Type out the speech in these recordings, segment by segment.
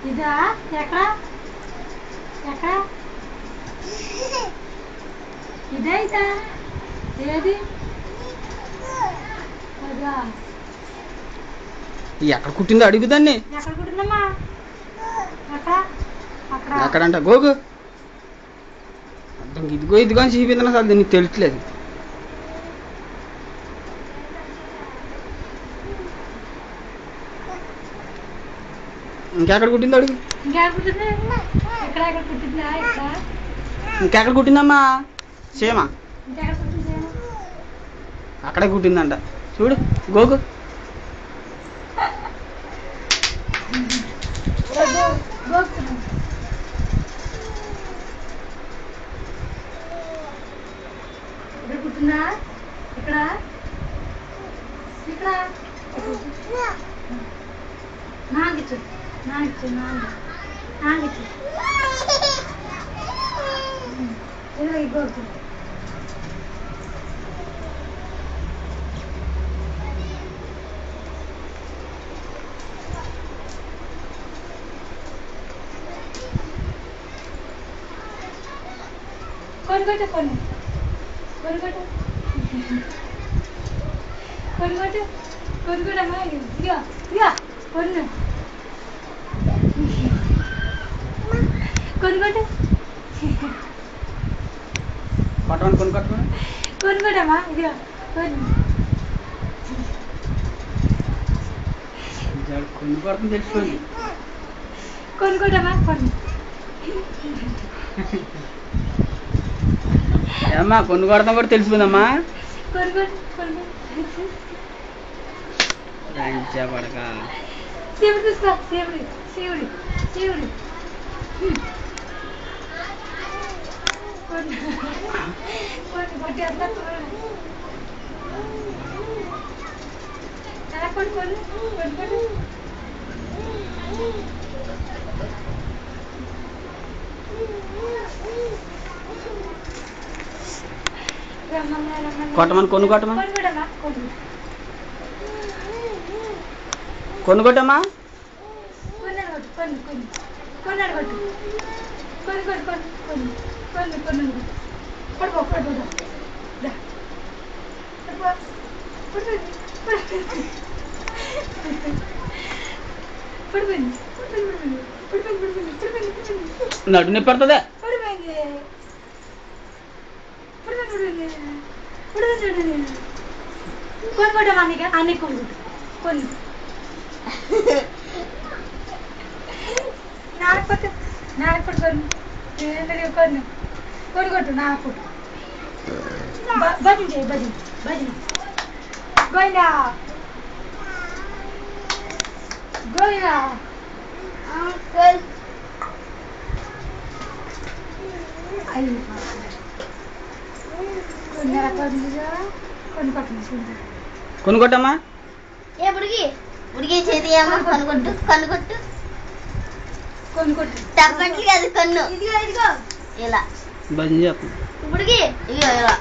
ఇదా ఎక్కడ ఎక్కడ ఇదే ఇదా ఏది అదా ఎక్కడ కుట్టిందో అడుగుదాన్ని. ఎక్కడ కుట్టిందమ్మా ఎక్కడ అక్కడ ఎక్కడంట గోగు ఇదిగో ఇదిగో అని చూపించిన అసలు నీకు తెలియట్లేదు. ఇంకెక్కడ కుట్టిందో అడుగు. ఇంకెక్కడ కుట్టిందమ్మా సేమా అక్కడే కుట్టిందంట చూడు గోగు. కుట్టిందా ఇక్కడ ఇక్కడ నాగిచ్చు నాగిచ్చు నాగిచ్చు ఇలా ఇవ్వకు. కొనుగోట కొన్ని కొనుగోట కొనుగోట కొనుగోటమ్మా ఇదిగో ఇదిగో కొను కొనుగోట పట్టమని కొనుక్కొట్టుకోండి కొనుగోటమ్మా ఇదిగో కొను కొనుక్కోవడం తెలుసుకోండి. కొనుగోటమ్మా కొను ఏమ్మా కొనుక్కోవడం కూడా తెలిసిపోయిందమ్మా. కొనుగోట కొనుగోట పడక శివుడు చూసుకో శివుడు శివుడు శివుడు కొట్టి అంతా ఎలా కొనుక్కోండి కొనుక్కోండి కొట్టమని కొనుక్కోటమా కొనుక్కోటమ్మా నడు నొప్పి పడుతుందా కొనుక్కోటమ్మా అన్ని కొనుక్కోటు కొన్ని నాకపోతే నాకపోటు కొన్ని కొనుక్కోటు నాకపోటు భజన చేయి భజన భజన గోయిందా గోయిందా కొనుక్కోటమ్మా ఏ బుడిగి బుడిగి చేతి కొనుగొట్టు కొనుగొట్టు కొనుక్కోటు తప్పట్లు కాదు కొన్ను ఇదిగో ఇదిగో ఇలా భజన చెప్పు బుడిగి ఇదిగో ఇలా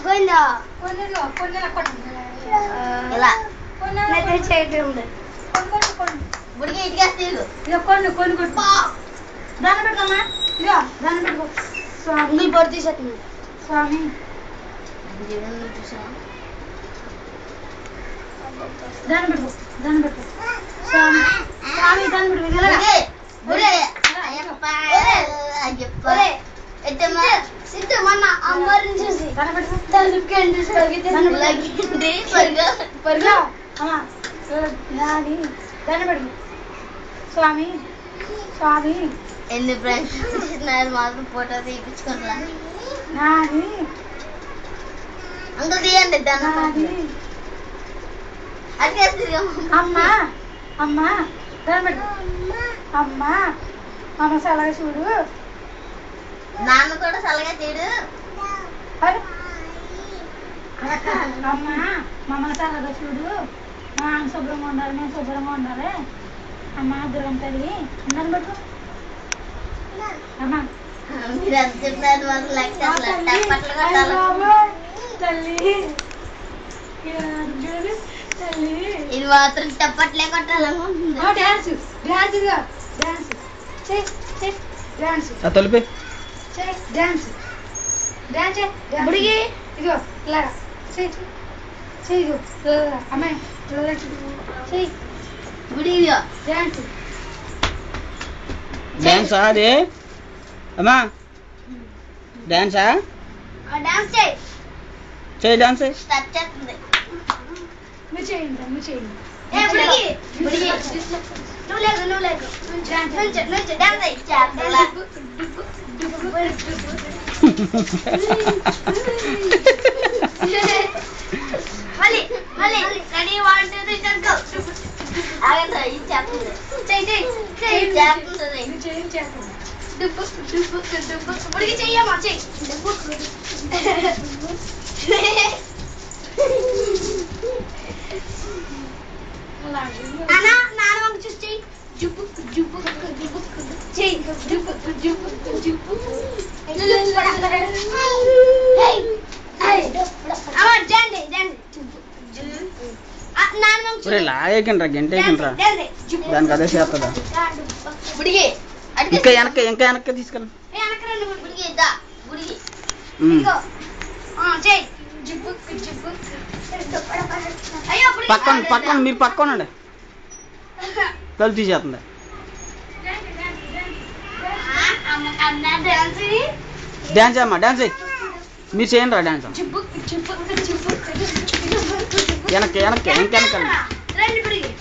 గోయిందా కొన్నిదిగో కొన్నిలా కొట్టు ఇలా కొన్నిలా చేయటం ఉండదు కొనుక్కోటు కొను బుడిగి ఇదిగా తీరు ఇదిగో కొనుక్కోటు దాన్ని పెట్టుకోమ్మా ఇదిగో దాన్ని పెట్టుకో స్వామి పొడి తీసేస్తుంది స్వామి దాన్ని పెట్టుకో స్వామి స్వామి దాన్ని పెట్టుకో మొన్న అమ్మవారిని చూసి దాన్ని పెట్టుకో స్వామి స్వామి ఎన్ని ఫ్రెండ్స్ మాత్రం ఫోటో తీయించుకుంటా నాని అంకుల్ తీయండి దాన్ని అదే అమ్మా అమ్మా దాన్ని పెట్టుకో అమ్మా అమ్మ సలగా చూడు నాన్న కూడా సలగా తీడు అమ్మా మమ్మల్ని సలగా చూడు మా ఆమె శుభ్రంగా ఉండాలి మేము శుభ్రంగా ఉండాలి అమ్మ దుర్గం తల్లి దాన్ని పెట్టుకో అమ్మా మీరు ఎంత చెప్పినారు మాకు లెక్క తల్లి తల్లి ఇది మాత్రం తప్పట్లే కొట్టాలనుకుంటుంది డాన్స్ డాన్స్ ఇదిగో డాన్స్ చెయ్ చెయ్ డాన్స్ ఆ తొలిపి చెయ్ డాన్స్ డాన్స్ చెయ్ బుడిగి ఇదిగో ఇలాగా చెయ్ చెయ్ ఇదిగో ఇలా అమ్మాయి ఇలా చెయ్ బుడిగి ఇదిగో డాన్స్ డాన్స్ అది అమ్మా డాన్సా డాన్స్ చేయి చేయి డాన్స్ స్టార్ట్ చేస్తుంది నువ్వు చేయండి ఏ బుడిగి బుడిగి నువ్వు లేకు నుంచి డాన్స్ చేయి చేస్తలా మళ్ళీ రెడీ 1 2 3 గో ఆగండి ఇది చేస్తుంది చెయ్యి చేస్తుంది డుబ్బు బుడిగి చెయ్యమ్మా చెయ్యి నాన్న వంక చూసి చెయ్యి జుబ్బు చెయ్యి జుబ్బు నాన్న వంక ఒరే లాగేకండ్రా గంటేకండ్రా దానికి అదే చేస్తుందా బుడిగి ఇంకా వెనక్కి తీసుకెళ్ళి బుడిగి ఇద్దా బుడిగి చెయ్యి జుబ్బు అయ్యో పక్కన మీరు పక్కనండి తలుపు తీసేస్తుంది డాన్స్ అమ్మా డాన్స్ మీరు చేయండి రా డాన్స్ వెనక్కి ఇంకెనకండి రండి బుడిగి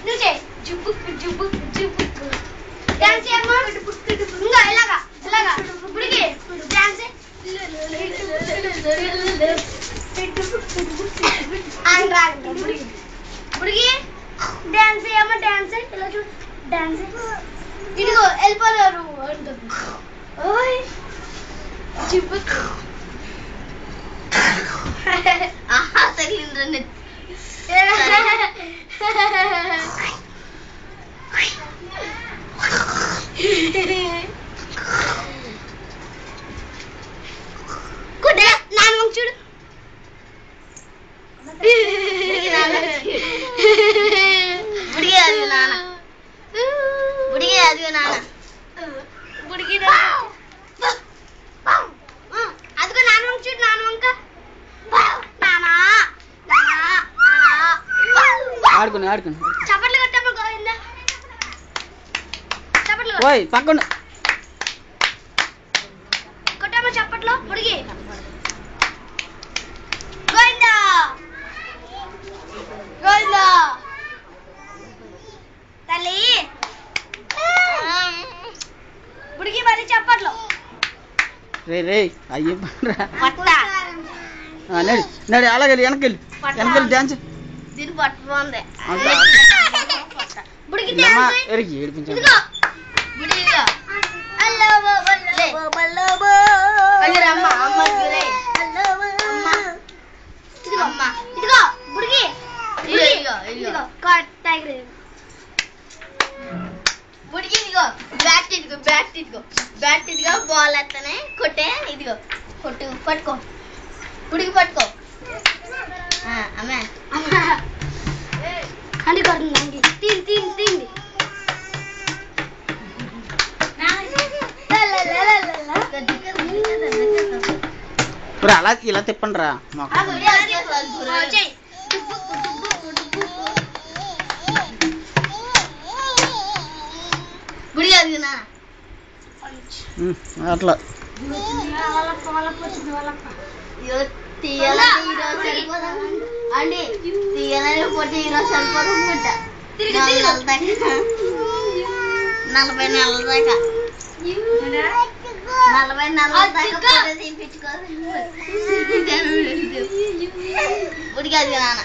నువ్వు చెయ్యి జుబ్బు డాన్స్ చేయమ్మా ఇంకా ఇలాగా బుడిగి డాన్స్ బుడిగి డాన్స్ చేయమ్మా డాన్స్ ఇలా చూడు డాన్స్ ఇదిగో వెళ్ళిపోయారు ఓయ్ చిప్పు ఆహా తగిలిందండి కుడే నాన్న చూడు బుడిగి అది నాన్న అదిగో నాన్న చూడు నాన్న వంక ఆడుకుని చప్పట్లు కొట్టమ్మ గోవిందా చప్పట్లు ఓయ్ పక్కన కొట్టమ్మ చప్పట్లు బుడిగి గోవిందా తల్లి బుడిగి మరి చప్పట్లు రే అయ్యి పట్ట నడి అలాగే వెనకెళ్ళి డాన్స్ దీని పట్టు బాగుంది బుడిగి ఎరికి ఏడిపించండి ఇదిగో బుడిగా అల్లవో బల్లవో అమ్మ గురే అమ్మ ఇదిగో బుడిగి ఇదిగో కట్ టైగర్ బుడిగి ఇదిగో బ్యాట్ ఇదిగో బాల్ ఎత్తనే కొట్టే ఇదిగో కొట్టు పట్టుకో బుడిగి పట్టుకో అమ్మే అండి కొడుతుంది తిండి అలా ఇలా తిప్పండి రా అట్లా అండి తీయాలని పోతే ఈరోజు సరిపోదు అనుకుంటా 40 నెలల దాకా 40 నెలల దాకా తీపించుకోవాలి బుడిగి అది నాన్న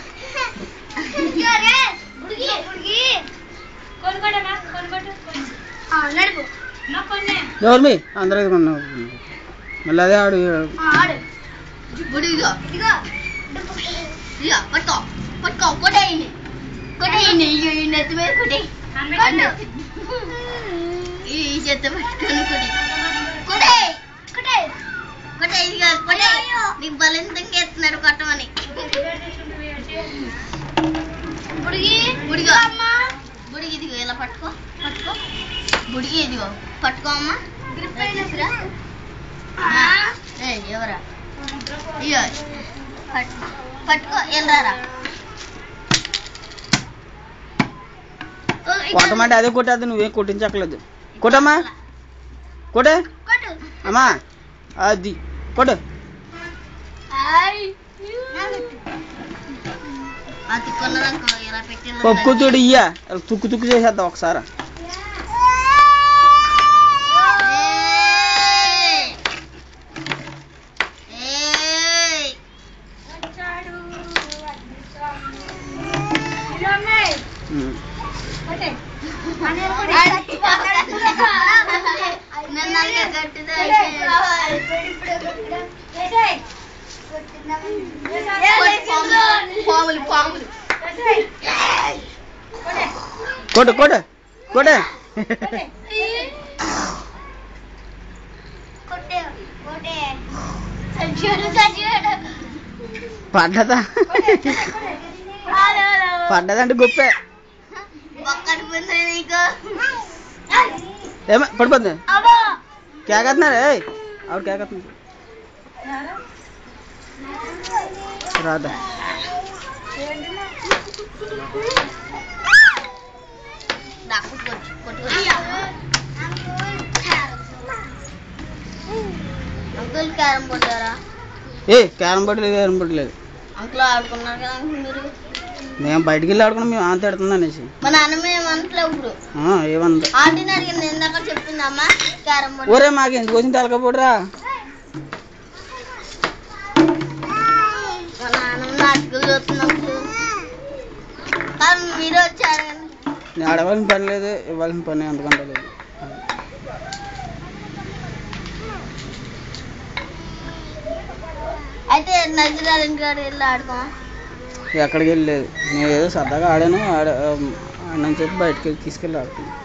నడుపు ఎవరు మీ అందరూ మళ్ళీ అదే ఆడు బుడిగా పట్టుకో కొట్టేయండి నెత్తి మీద కొట్టేయి ఈ చేత పట్టుకొని కొట్టే నీకు బలింతంగా ఎత్తున్నాడు కొట్టమని బుడిగా బుడిగి ఇదిగో ఇలా పట్టుకో బుడిగి ఇదిగో పట్టుకో అమ్మా ఎవరా ఇగో పట్టుకో వెళ్ళరా కొట్టమంటే అదే కొట్టేది, నువ్వేం కొట్టించక్కలేదు. కొట్టమ్మా కొట్టే అమ్మా, అది కొట్టు. పప్పు తోడు ఇయ్యా తుక్కు తుక్కు చేసేద్దాం ఒకసారి. కొట్టు కొట్టు కొట్టే పడ్డదా పడ్డదంటే గొప్పే ఏమో పడిపోతుంది. కేకేస్తున్నారు ఆవిడ కేకేస్తుంది రాదా అంకుల్ క్యారం బోర్డారా? క్యారం బోర్డు లేదు, క్యారం బోర్డు లేదు. అంకుల్ ఆడుకున్నారు కదా మీరు. మేము బయటికి వెళ్ళి ఆడుకున్నాం, మేము ఆంత ఎడుతుంది అనేసి. మా నాన్నమ్మ ఏమంటలే ఇప్పుడు ఏమంది ఆంటీని అడిగింది ఇందాక చెప్పిందమ్మా క్యారం బోర్డు. ఒరే మాకు ఎందుకు వచ్చింది తెలకపోడురా. మా నాన్నమ్మ నాటకాలు చూస్తున్నప్పుడు కానీ మీరు వచ్చారు కానీ నేను అడగాల్సిన పని లేదు, ఇవ్వాల్సిన పని అంతకంటే లేదు. అయితే నజరాలు ఇంటికాడ వెళ్ళి ఆడుకోమా. ఎక్కడికి వెళ్ళలేదు, నేను ఏదో సరదాగా ఆడాను. ఆడని చెప్పి బయటకి వెళ్ళి తీసుకెళ్ళి ఆడుకున్నాను.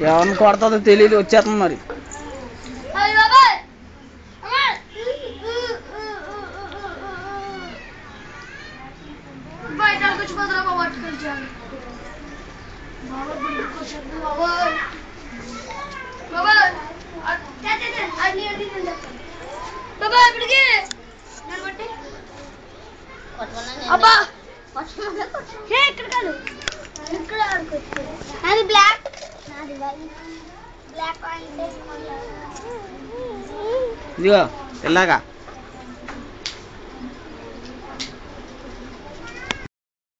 ఎవరిని కొడతాదో తెలియదు, వచ్చేస్తుంది మరి. అది బ్లాక్ ఇదిగో ఇలాగా